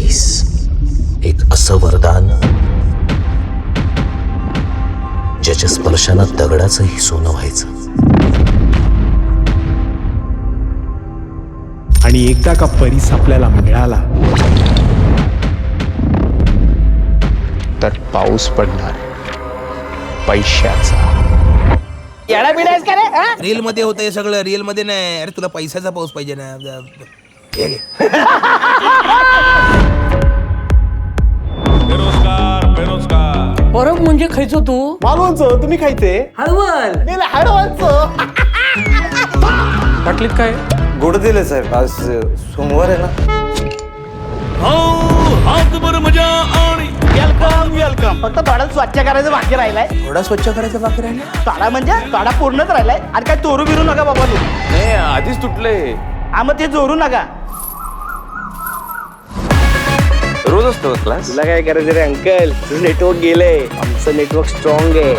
Piece, एक असं वरदान ज्याच्या स्पर्शानं दगडाचंही सोनं व्हायचं. आणि एकदा का परीस आपल्याला मिळाला तर पाऊस पडणार पैशाचा. रील मध्ये होतं हे सगळं, रिअल मध्ये नाही. अरे तुला पैशाचा पाऊस पाहिजे ना. हे घे. परब म्हणजे खायचो तू मालवणचं तुम्ही खायचे हळवल हडवांचं. बाटलीत काय गोड दिले साहेब, आज सोमवार आहे ना. Welcome welcome. फक्त तोडा स्वच्छ करायचं बाकी राहिलाय. थोडा स्वच्छ करायचं बाकी राहिलं. तोडा म्हणजे तोडा पूर्णच राहिलाय. आणि काय चोरू बिरू नका बाबा तू. नाही, आधीच तुटले. हा मग ते चोरू नका. रोज असतो क्लास. तुला काय करायचं रे अंकल, तुझं नेटवर्क गेलंय, आमचं नेटवर्क स्ट्रॉंग आहे.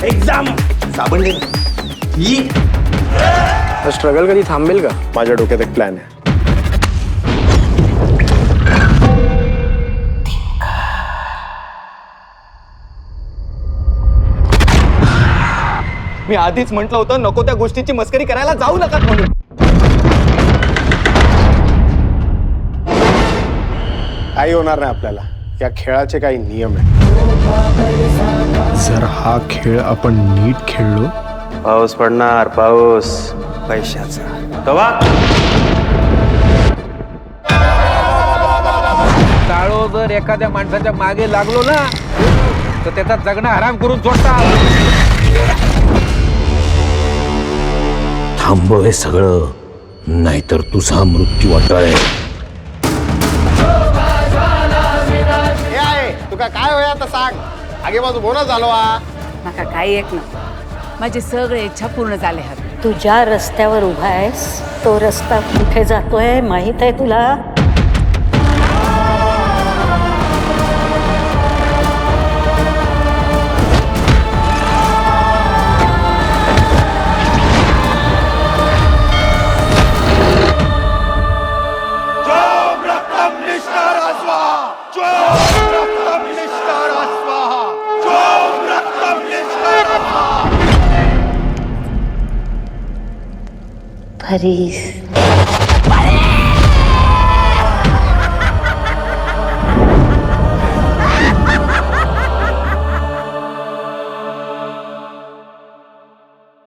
एक्झाम साबण दे. स्ट्रगल कधी थांबेल का? माझ्या डोक्यात एक प्लॅन आहे. मी आधीच म्हटलं होतं नको त्या गोष्टीची मस्करी करायला जाऊ नका म्हणून. काही होणार नाही आपल्याला. या खेळाचे काही नियम आहेत. जर हा खेळ आपण नीट खेळलो पाऊस पडणार, पाऊस पैशाचा. कवा टाळो जर एखाद्या माणसाच्या मागे लागलो ना तर त्याचा जगणं आराम करून सोडता. थांबव हे सगळं, नाहीतर तुझा मृत्यू अटळ आहे. हे आहे तुका काय होय आता सांग. आगे बाजू बोनस झालो हा. माका काही एक ना, माझे सगळे इच्छा पूर्ण झाले आहेत. तू ज्या रस्त्यावर उभा आहेस तो रस्ता कुठे जातोय माहित आहे तुला? परीस